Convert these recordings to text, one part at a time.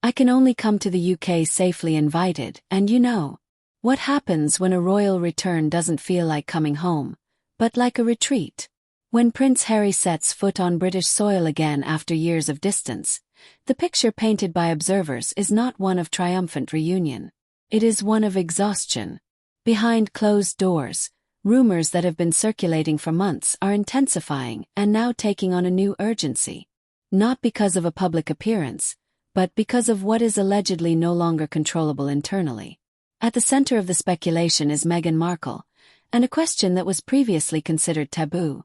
I can only come to the UK safely invited, and you know. What happens when a royal return doesn't feel like coming home, but like a retreat? When Prince Harry sets foot on British soil again after years of distance, the picture painted by observers is not one of triumphant reunion. It is one of exhaustion. Behind closed doors, rumors that have been circulating for months are intensifying and now taking on a new urgency. Not because of a public appearance, but because of what is allegedly no longer controllable internally. At the center of the speculation is Meghan Markle, and a question that was previously considered taboo.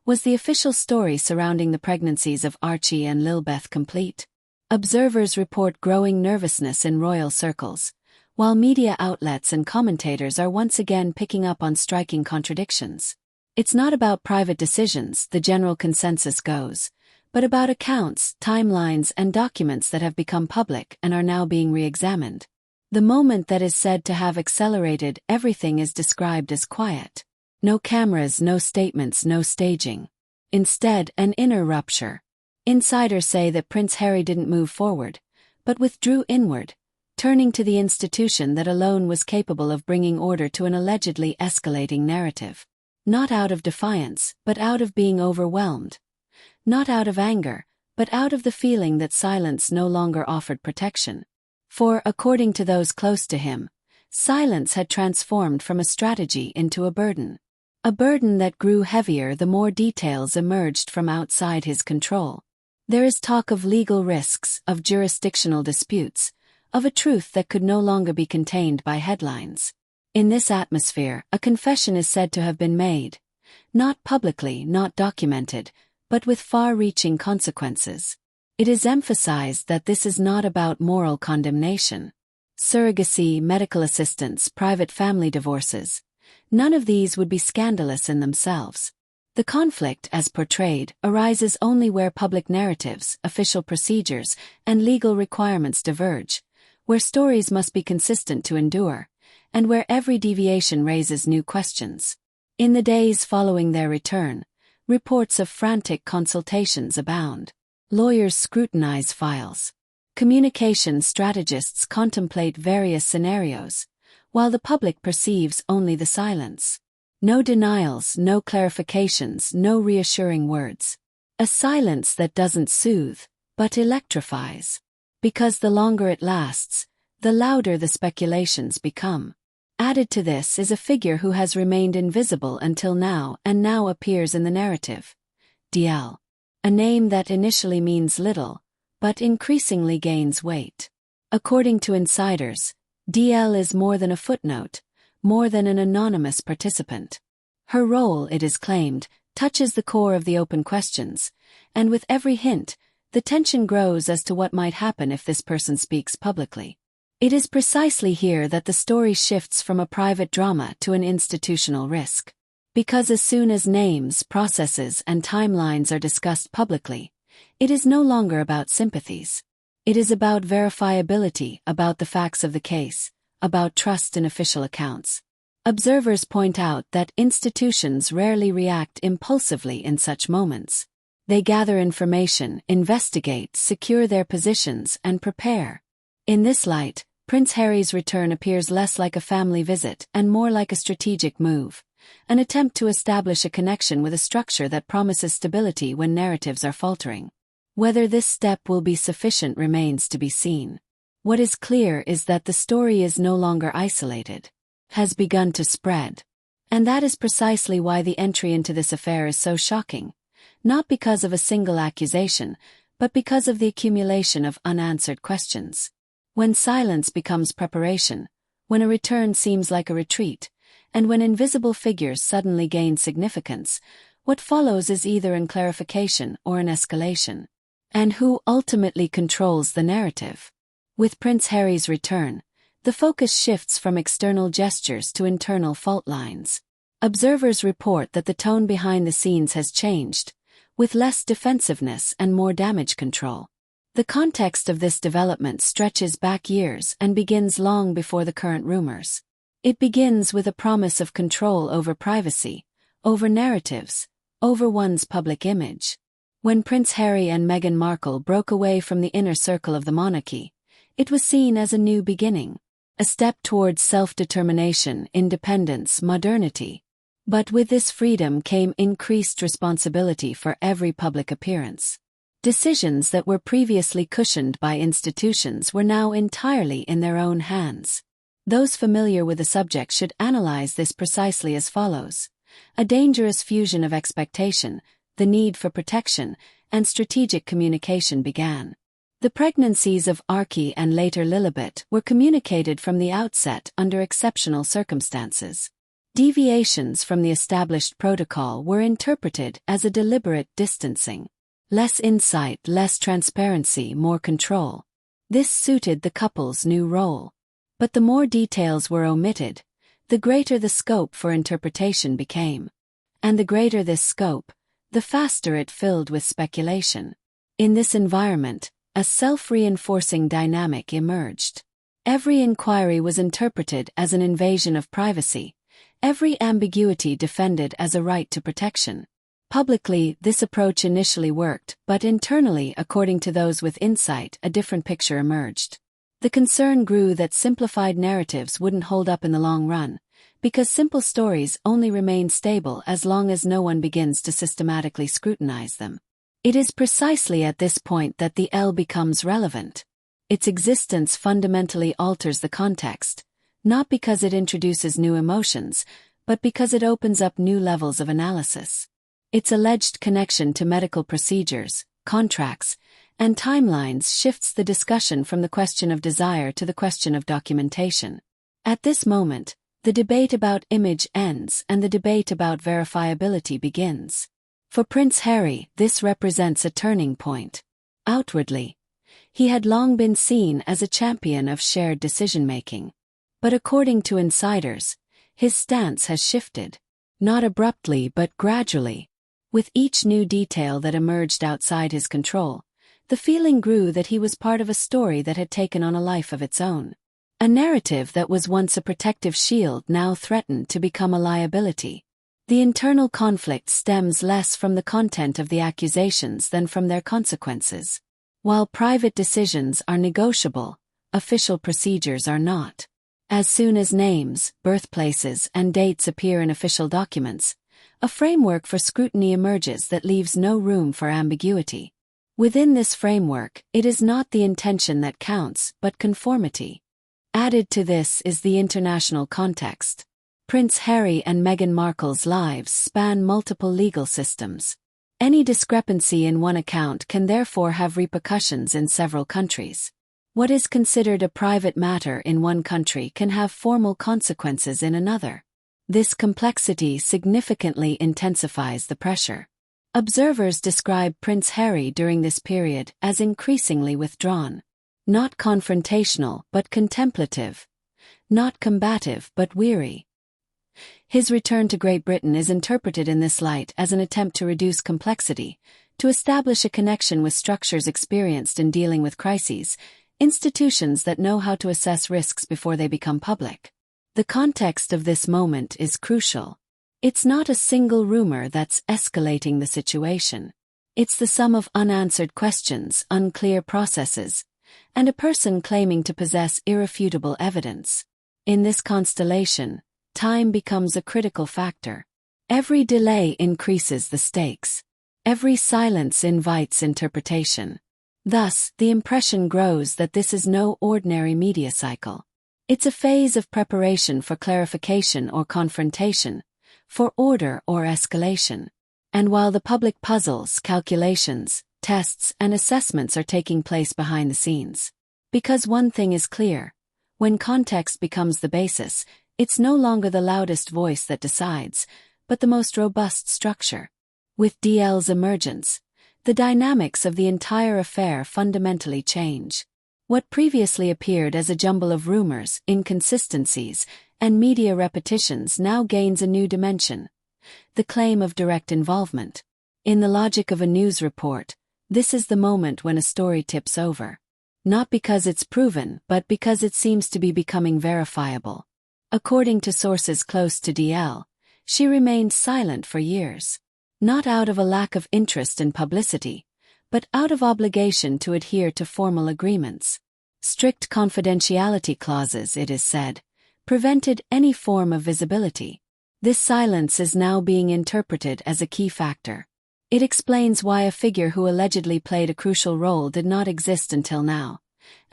Was the official story surrounding the pregnancies of Archie and Lilibeth complete? Observers report growing nervousness in royal circles, while media outlets and commentators are once again picking up on striking contradictions. It's not about private decisions, the general consensus goes, but about accounts, timelines, and documents that have become public and are now being re-examined. The moment that is said to have accelerated everything is described as quiet. No cameras, no statements, no staging. Instead, an inner rupture. Insiders say that Prince Harry didn't move forward, but withdrew inward, turning to the institution that alone was capable of bringing order to an allegedly escalating narrative. Not out of defiance, but out of being overwhelmed. Not out of anger, but out of the feeling that silence no longer offered protection. For, according to those close to him, silence had transformed from a strategy into a burden. A burden that grew heavier the more details emerged from outside his control. There is talk of legal risks, of jurisdictional disputes, of a truth that could no longer be contained by headlines. In this atmosphere, a confession is said to have been made. Not publicly, not documented, but with far-reaching consequences. It is emphasized that this is not about moral condemnation. Surrogacy, medical assistance, private family divorces. None of these would be scandalous in themselves. The conflict, as portrayed, arises only where public narratives, official procedures, and legal requirements diverge, where stories must be consistent to endure, and where every deviation raises new questions. In the days following their return, reports of frantic consultations abound. Lawyers scrutinize files. Communication strategists contemplate various scenarios, while the public perceives only the silence. No denials, no clarifications, no reassuring words. A silence that doesn't soothe, but electrifies. Because the longer it lasts, the louder the speculations become. Added to this is a figure who has remained invisible until now and now appears in the narrative. DL. A name that initially means little, but increasingly gains weight. According to insiders, DL is more than a footnote, more than an anonymous participant. Her role, it is claimed, touches the core of the open questions, and with every hint, the tension grows as to what might happen if this person speaks publicly. It is precisely here that the story shifts from a private drama to an institutional risk. Because as soon as names, processes, and timelines are discussed publicly, it is no longer about sympathies. It is about verifiability, about the facts of the case, about trust in official accounts. Observers point out that institutions rarely react impulsively in such moments. They gather information, investigate, secure their positions, and prepare. In this light, Prince Harry's return appears less like a family visit and more like a strategic move, an attempt to establish a connection with a structure that promises stability when narratives are faltering. Whether this step will be sufficient remains to be seen. What is clear is that the story is no longer isolated, has begun to spread. And that is precisely why the entry into this affair is so shocking, not because of a single accusation, but because of the accumulation of unanswered questions. When silence becomes preparation, when a return seems like a retreat, and when invisible figures suddenly gain significance, what follows is either an clarification or an escalation. And who ultimately controls the narrative? With Prince Harry's return, the focus shifts from external gestures to internal fault lines. Observers report that the tone behind the scenes has changed, with less defensiveness and more damage control. The context of this development stretches back years and begins long before the current rumors. It begins with a promise of control over privacy, over narratives, over one's public image. When Prince Harry and Meghan Markle broke away from the inner circle of the monarchy, It was seen as a new beginning, a step towards self-determination, independence, modernity. But with this freedom came increased responsibility for every public appearance. Decisions that were previously cushioned by institutions were now entirely in their own hands. Those familiar with the subject should analyze this precisely as follows. A dangerous fusion of expectation, the need for protection, and strategic communication began. The pregnancies of Archie and later Lilibet were communicated from the outset under exceptional circumstances. Deviations from the established protocol were interpreted as a deliberate distancing. Less insight, less transparency, more control. This suited the couple's new role. But the more details were omitted, the greater the scope for interpretation became. And the greater this scope, the faster it filled with speculation. In this environment, a self-reinforcing dynamic emerged. Every inquiry was interpreted as an invasion of privacy, every ambiguity defended as a right to protection. Publicly, this approach initially worked, but internally, according to those with insight, a different picture emerged. The concern grew that simplified narratives wouldn't hold up in the long run, because simple stories only remain stable as long as no one begins to systematically scrutinize them. It is precisely at this point that the L becomes relevant. Its existence fundamentally alters the context, not because it introduces new emotions, but because it opens up new levels of analysis. Its alleged connection to medical procedures, contracts, and timelines shifts the discussion from the question of desire to the question of documentation. At this moment, the debate about image ends and the debate about verifiability begins. For Prince Harry, this represents a turning point. Outwardly, he had long been seen as a champion of shared decision-making. But according to insiders, his stance has shifted. Not abruptly but gradually. With each new detail that emerged outside his control, the feeling grew that he was part of a story that had taken on a life of its own. A narrative that was once a protective shield now threatened to become a liability. The internal conflict stems less from the content of the accusations than from their consequences. While private decisions are negotiable, official procedures are not. As soon as names, birthplaces, and dates appear in official documents, a framework for scrutiny emerges that leaves no room for ambiguity. Within this framework, it is not the intention that counts, but conformity. Added to this is the international context. Prince Harry and Meghan Markle's lives span multiple legal systems. Any discrepancy in one account can therefore have repercussions in several countries. What is considered a private matter in one country can have formal consequences in another. This complexity significantly intensifies the pressure. Observers describe Prince Harry during this period as increasingly withdrawn. Not confrontational but contemplative. Not combative but weary. His return to Great Britain is interpreted in this light as an attempt to reduce complexity, to establish a connection with structures experienced in dealing with crises, institutions that know how to assess risks before they become public. The context of this moment is crucial. It's not a single rumor that's escalating the situation. It's the sum of unanswered questions, unclear processes, and a person claiming to possess irrefutable evidence. In this constellation, time becomes a critical factor. Every delay increases the stakes. Every silence invites interpretation. Thus, the impression grows that this is no ordinary media cycle. It's a phase of preparation for clarification or confrontation, for order or escalation. And while the public puzzles, calculations, tests, and assessments are taking place behind the scenes. Because one thing is clear, when context becomes the basis, it's no longer the loudest voice that decides, but the most robust structure. With DL's emergence, the dynamics of the entire affair fundamentally change. What previously appeared as a jumble of rumors, inconsistencies, and media repetitions now gains a new dimension. The claim of direct involvement. In the logic of a news report, this is the moment when a story tips over. Not because it's proven, but because it seems to be becoming verifiable. According to sources close to DL, she remained silent for years. Not out of a lack of interest in publicity, but out of obligation to adhere to formal agreements. Strict confidentiality clauses, it is said, prevented any form of visibility. This silence is now being interpreted as a key factor. It explains why a figure who allegedly played a crucial role did not exist until now,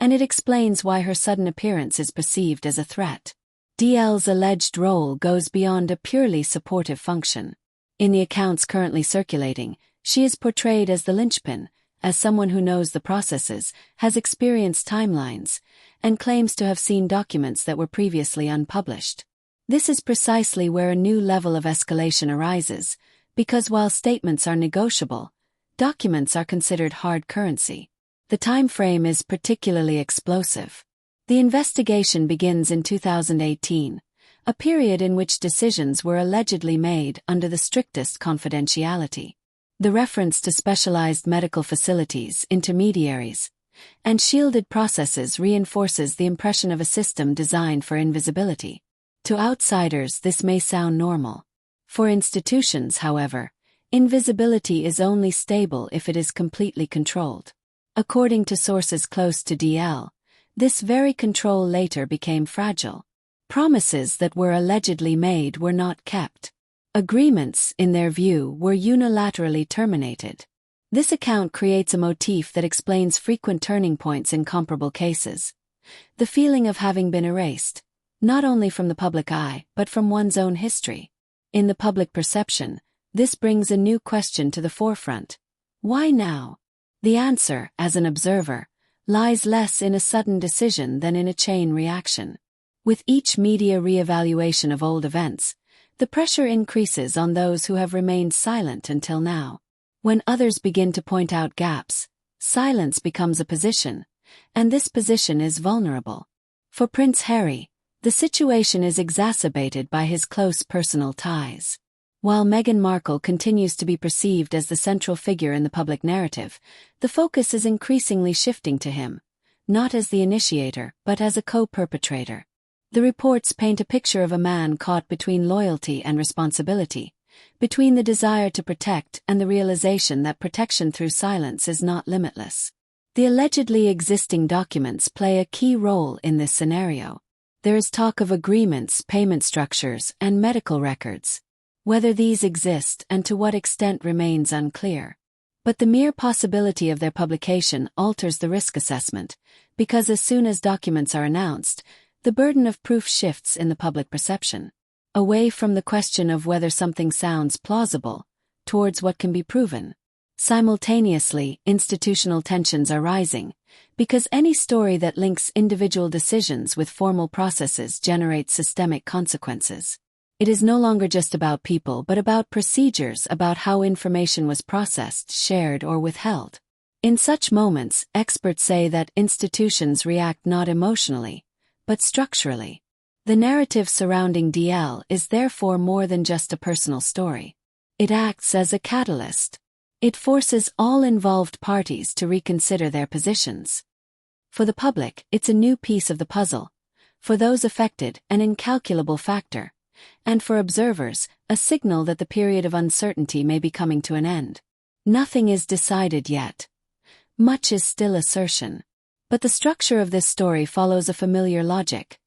and it explains why her sudden appearance is perceived as a threat. DL's alleged role goes beyond a purely supportive function. In the accounts currently circulating, she is portrayed as the linchpin, as someone who knows the processes, has experienced timelines, and claims to have seen documents that were previously unpublished. This is precisely where a new level of escalation arises, because while statements are negotiable, documents are considered hard currency. The time frame is particularly explosive. The investigation begins in 2018, a period in which decisions were allegedly made under the strictest confidentiality. The reference to specialized medical facilities, intermediaries, and shielded processes reinforces the impression of a system designed for invisibility. To outsiders, this may sound normal. For institutions, however, invisibility is only stable if it is completely controlled. According to sources close to DL, this very control later became fragile. Promises that were allegedly made were not kept. Agreements, in their view, were unilaterally terminated. This account creates a motif that explains frequent turning points in comparable cases. The feeling of having been erased, not only from the public eye, but from one's own history. In the public perception, this brings a new question to the forefront. Why now? The answer, as an observer, lies less in a sudden decision than in a chain reaction. With each media re-evaluation of old events, the pressure increases on those who have remained silent until now. When others begin to point out gaps, silence becomes a position, and this position is vulnerable. For Prince Harry, the situation is exacerbated by his close personal ties. While Meghan Markle continues to be perceived as the central figure in the public narrative, the focus is increasingly shifting to him, not as the initiator, but as a co-perpetrator. The reports paint a picture of a man caught between loyalty and responsibility, between the desire to protect and the realization that protection through silence is not limitless. The allegedly existing documents play a key role in this scenario. There is talk of agreements, payment structures, and medical records. Whether these exist and to what extent remains unclear. But the mere possibility of their publication alters the risk assessment, because as soon as documents are announced, the burden of proof shifts in the public perception, away from the question of whether something sounds plausible, towards what can be proven. Simultaneously, institutional tensions are rising, because any story that links individual decisions with formal processes generates systemic consequences. It is no longer just about people but about procedures, about how information was processed, shared, or withheld. In such moments, experts say that institutions react not emotionally, but structurally. The narrative surrounding DL is therefore more than just a personal story. It acts as a catalyst. It forces all involved parties to reconsider their positions. For the public, it's a new piece of the puzzle. For those affected, an incalculable factor. And for observers, a signal that the period of uncertainty may be coming to an end. Nothing is decided yet. Much is still assertion. But the structure of this story follows a familiar logic.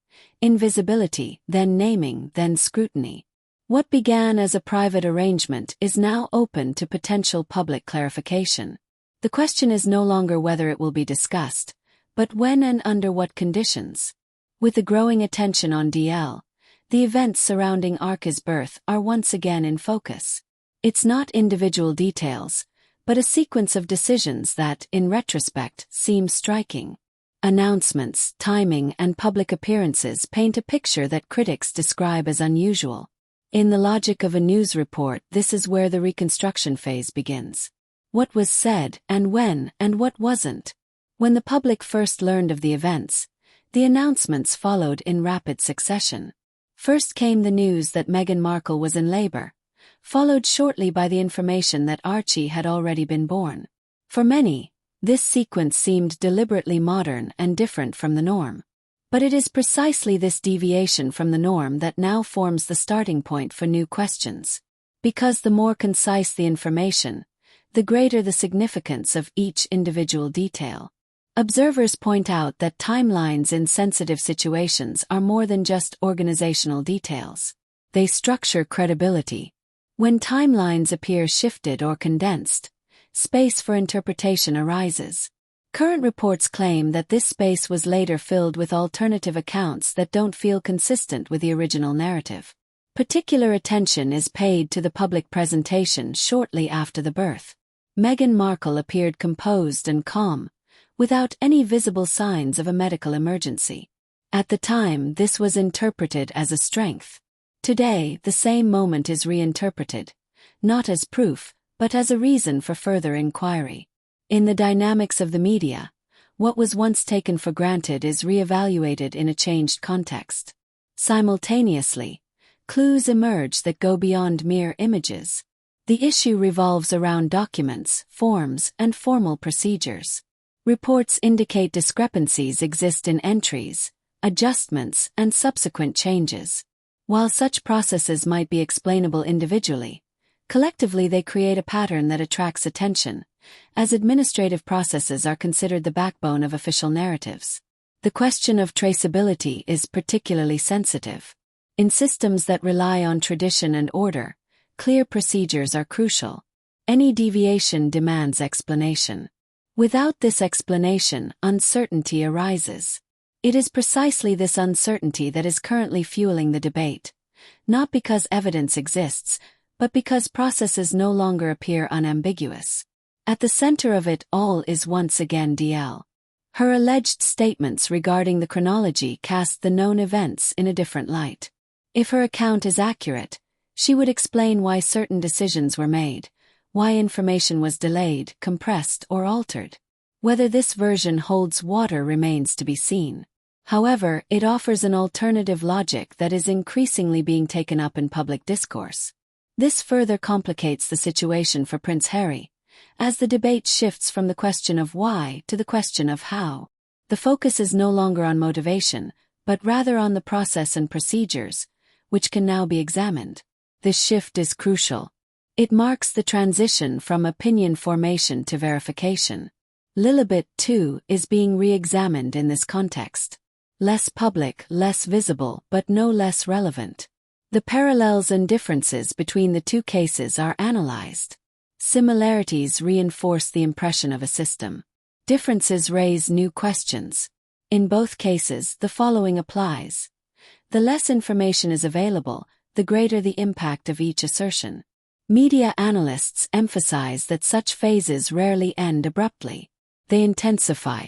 Invisibility, then naming, then scrutiny. What began as a private arrangement is now open to potential public clarification. The question is no longer whether it will be discussed, but when and under what conditions. With the growing attention on DL, the events surrounding Arca's birth are once again in focus. It's not individual details, but a sequence of decisions that, in retrospect, seem striking. Announcements, timing, and public appearances paint a picture that critics describe as unusual. In the logic of a news report, this is where the reconstruction phase begins. What was said, and when, and what wasn't. When the public first learned of the events, the announcements followed in rapid succession. First came the news that Meghan Markle was in labor, followed shortly by the information that Archie had already been born. For many, this sequence seemed deliberately modern and different from the norm. But it is precisely this deviation from the norm that now forms the starting point for new questions. Because the more concise the information, the greater the significance of each individual detail. Observers point out that timelines in sensitive situations are more than just organizational details. They structure credibility. When timelines appear shifted or condensed, space for interpretation arises. Current reports claim that this space was later filled with alternative accounts that don't feel consistent with the original narrative. Particular attention is paid to the public presentation shortly after the birth. Meghan Markle appeared composed and calm, without any visible signs of a medical emergency. At the time, this was interpreted as a strength. Today, the same moment is reinterpreted, not as proof, but as a reason for further inquiry. In the dynamics of the media, what was once taken for granted is re-evaluated in a changed context. Simultaneously, clues emerge that go beyond mere images. The issue revolves around documents, forms, and formal procedures. Reports indicate discrepancies exist in entries, adjustments, and subsequent changes. While such processes might be explainable individually, collectively they create a pattern that attracts attention, as administrative processes are considered the backbone of official narratives. The question of traceability is particularly sensitive. In systems that rely on tradition and order, clear procedures are crucial. Any deviation demands explanation. Without this explanation, uncertainty arises. It is precisely this uncertainty that is currently fueling the debate, not because evidence exists, but because processes no longer appear unambiguous. At the center of it all is once again DL. Her alleged statements regarding the chronology cast the known events in a different light. If her account is accurate, she would explain why certain decisions were made, why information was delayed, compressed, or altered. Whether this version holds water remains to be seen. However, it offers an alternative logic that is increasingly being taken up in public discourse. This further complicates the situation for Prince Harry, as the debate shifts from the question of why to the question of how. The focus is no longer on motivation, but rather on the process and procedures, which can now be examined. This shift is crucial. It marks the transition from opinion formation to verification. Lilibet, too, is being re-examined in this context. Less public, less visible, but no less relevant. The parallels and differences between the two cases are analyzed. Similarities reinforce the impression of a system. Differences raise new questions. In both cases, the following applies. The less information is available, the greater the impact of each assertion. Media analysts emphasize that such phases rarely end abruptly. They intensify.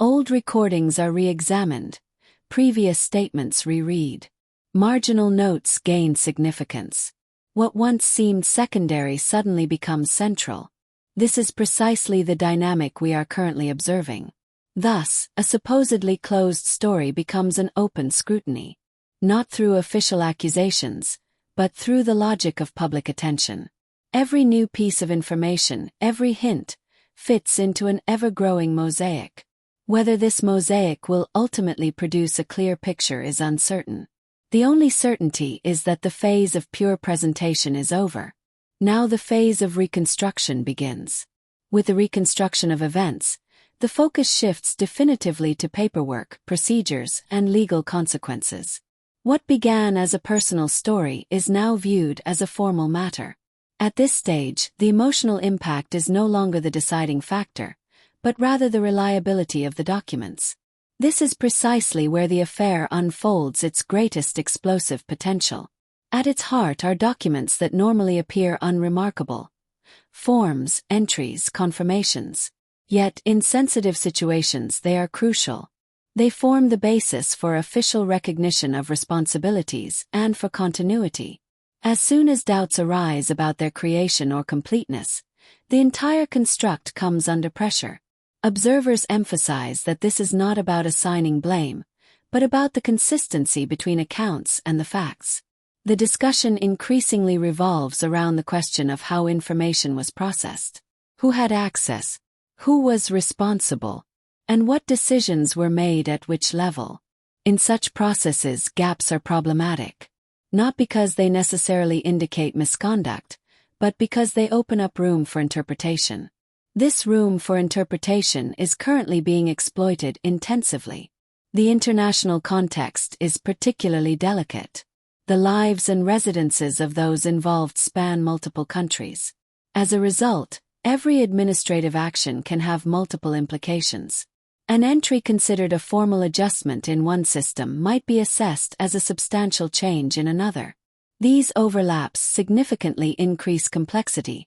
Old recordings are re-examined. Previous statements reread. Marginal notes gain significance. What once seemed secondary suddenly becomes central. This is precisely the dynamic we are currently observing. Thus, a supposedly closed story becomes an open scrutiny. Not through official accusations, but through the logic of public attention. Every new piece of information, every hint, fits into an ever-growing mosaic. Whether this mosaic will ultimately produce a clear picture is uncertain. The only certainty is that the phase of pure presentation is over. Now the phase of reconstruction begins. With the reconstruction of events, the focus shifts definitively to paperwork, procedures, and legal consequences. What began as a personal story is now viewed as a formal matter. At this stage, the emotional impact is no longer the deciding factor, but rather the reliability of the documents. This is precisely where the affair unfolds its greatest explosive potential. At its heart are documents that normally appear unremarkable. Forms, entries, confirmations. Yet, in sensitive situations they are crucial. They form the basis for official recognition of responsibilities and for continuity. As soon as doubts arise about their creation or completeness, the entire construct comes under pressure. Observers emphasize that this is not about assigning blame, but about the consistency between accounts and the facts. The discussion increasingly revolves around the question of how information was processed, who had access, who was responsible, and what decisions were made at which level. In such processes, gaps are problematic, not because they necessarily indicate misconduct, but because they open up room for interpretation. This room for interpretation is currently being exploited intensively. The international context is particularly delicate. The lives and residences of those involved span multiple countries. As a result, every administrative action can have multiple implications. An entry considered a formal adjustment in one system might be assessed as a substantial change in another. These overlaps significantly increase complexity,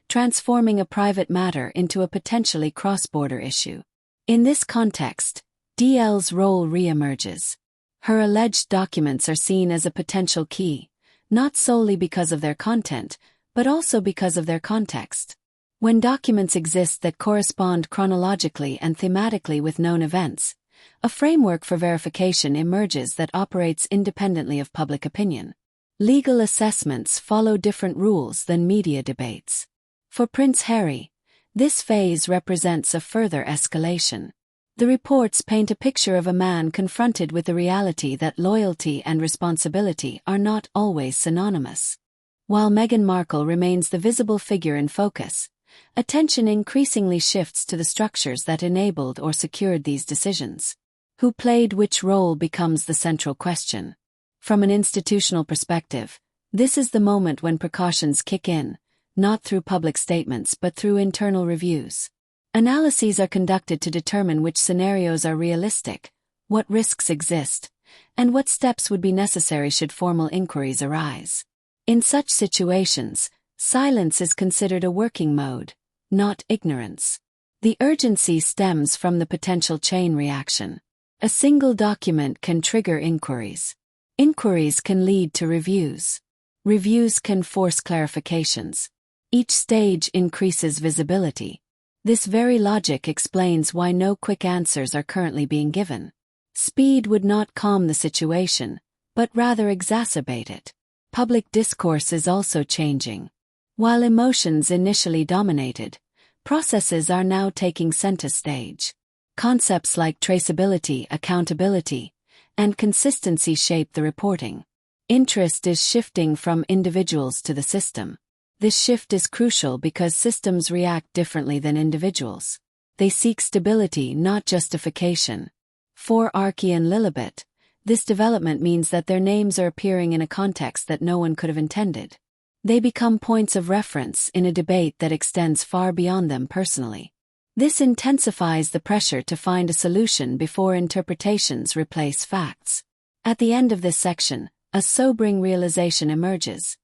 transforming a private matter into a potentially cross-border issue. In this context, DL's role re-emerges. Her alleged documents are seen as a potential key, not solely because of their content, but also because of their context. When documents exist that correspond chronologically and thematically with known events, a framework for verification emerges that operates independently of public opinion. Legal assessments follow different rules than media debates. For Prince Harry, this phase represents a further escalation. The reports paint a picture of a man confronted with the reality that loyalty and responsibility are not always synonymous. While Meghan Markle remains the visible figure in focus, attention increasingly shifts to the structures that enabled or secured these decisions. Who played which role becomes the central question. From an institutional perspective, this is the moment when precautions kick in, not through public statements but through internal reviews. Analyses are conducted to determine which scenarios are realistic, what risks exist, and what steps would be necessary should formal inquiries arise. In such situations, silence is considered a working mode, not ignorance. The urgency stems from the potential chain reaction. A single document can trigger inquiries. Inquiries can lead to reviews. Reviews can force clarifications. Each stage increases visibility. This very logic explains why no quick answers are currently being given. Speed would not calm the situation, but rather exacerbate it. Public discourse is also changing. While emotions initially dominated, processes are now taking center stage. Concepts like traceability, accountability, and consistency shape the reporting. Interest is shifting from individuals to the system. This shift is crucial because systems react differently than individuals. They seek stability, not justification. For Archie and Lilibet, this development means that their names are appearing in a context that no one could have intended. They become points of reference in a debate that extends far beyond them personally. This intensifies the pressure to find a solution before interpretations replace facts. At the end of this section, a sobering realization emerges.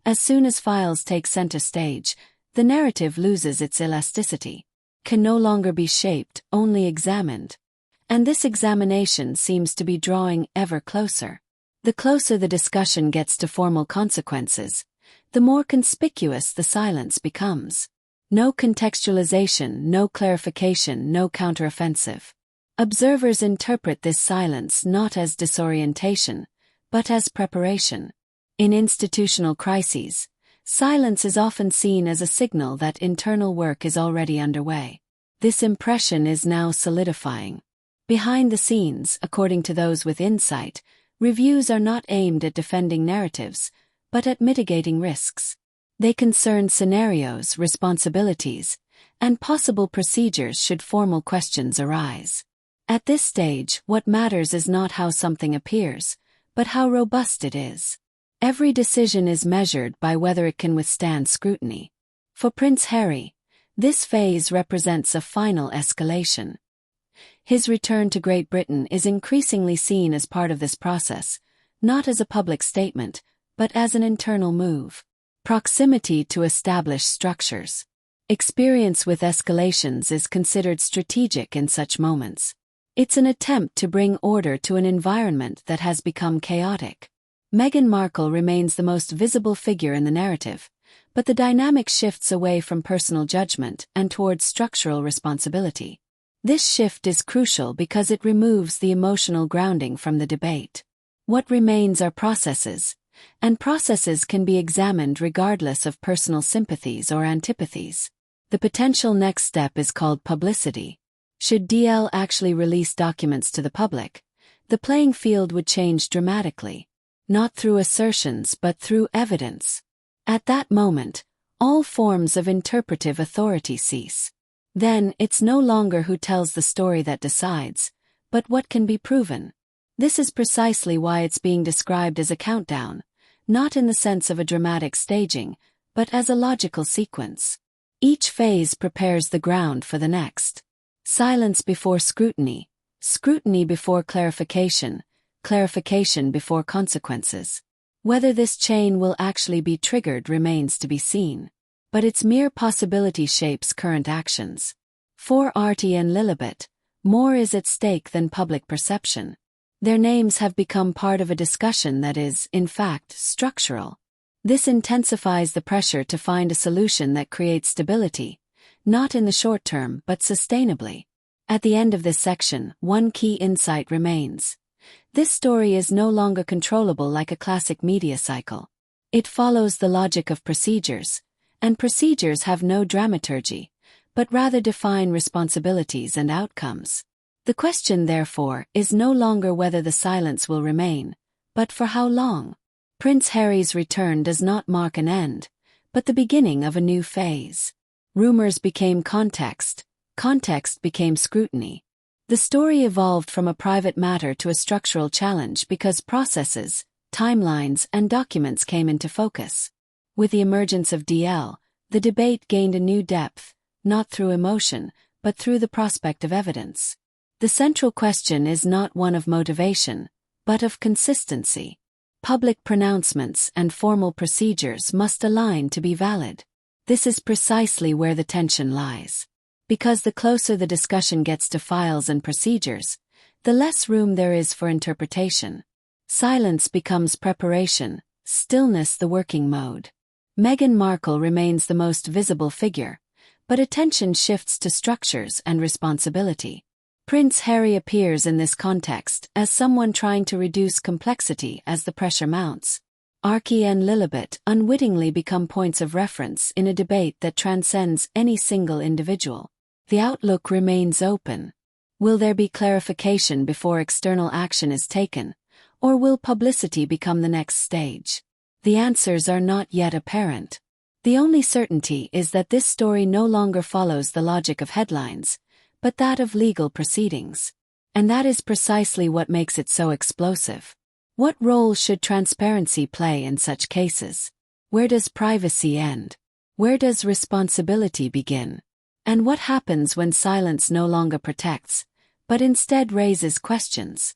As soon as files take center stage, the narrative loses its elasticity, can no longer be shaped, only examined. And this examination seems to be drawing ever closer. The closer the discussion gets to formal consequences, the more conspicuous the silence becomes. No contextualization, no clarification, no counteroffensive. Observers interpret this silence not as disorientation, but as preparation. In institutional crises, silence is often seen as a signal that internal work is already underway. This impression is now solidifying. Behind the scenes, according to those with insight, reviews are not aimed at defending narratives, but at mitigating risks. They concern scenarios, responsibilities, and possible procedures should formal questions arise. At this stage, what matters is not how something appears, but how robust it is. Every decision is measured by whether it can withstand scrutiny. For Prince Harry, this phase represents a final escalation. His return to Great Britain is increasingly seen as part of this process, not as a public statement, but as an internal move. Proximity to established structures. Experience with escalations is considered strategic in such moments. It's an attempt to bring order to an environment that has become chaotic. Meghan Markle remains the most visible figure in the narrative, but the dynamic shifts away from personal judgment and towards structural responsibility. This shift is crucial because it removes the emotional grounding from the debate. What remains are processes, and processes can be examined regardless of personal sympathies or antipathies. The potential next step is called publicity. Should DL actually release documents to the public, the playing field would change dramatically. Not through assertions but through evidence. At that moment, all forms of interpretive authority cease. Then, it's no longer who tells the story that decides, but what can be proven. This is precisely why it's being described as a countdown, not in the sense of a dramatic staging, but as a logical sequence. Each phase prepares the ground for the next. Silence before scrutiny, scrutiny before clarification, clarification before consequences. Whether this chain will actually be triggered remains to be seen. But its mere possibility shapes current actions. For Artie and Lilibet, more is at stake than public perception. Their names have become part of a discussion that is, in fact, structural. This intensifies the pressure to find a solution that creates stability, not in the short term but sustainably. At the end of this section, one key insight remains. This story is no longer controllable like a classic media cycle. It follows the logic of procedures, and procedures have no dramaturgy, but rather define responsibilities and outcomes. The question, therefore, is no longer whether the silence will remain, but for how long. Prince Harry's return does not mark an end, but the beginning of a new phase. Rumors became context, context became scrutiny. The story evolved from a private matter to a structural challenge because processes, timelines, and documents came into focus. With the emergence of DL, the debate gained a new depth, not through emotion, but through the prospect of evidence. The central question is not one of motivation, but of consistency. Public pronouncements and formal procedures must align to be valid. This is precisely where the tension lies. Because the closer the discussion gets to files and procedures, the less room there is for interpretation. Silence becomes preparation, stillness the working mode. Meghan Markle remains the most visible figure, but attention shifts to structures and responsibility. Prince Harry appears in this context as someone trying to reduce complexity as the pressure mounts. Archie and Lilibet unwittingly become points of reference in a debate that transcends any single individual. The outlook remains open. Will there be clarification before external action is taken, or will publicity become the next stage? The answers are not yet apparent. The only certainty is that this story no longer follows the logic of headlines, but that of legal proceedings. And that is precisely what makes it so explosive. What role should transparency play in such cases? Where does privacy end? Where does responsibility begin? And what happens when silence no longer protects, but instead raises questions?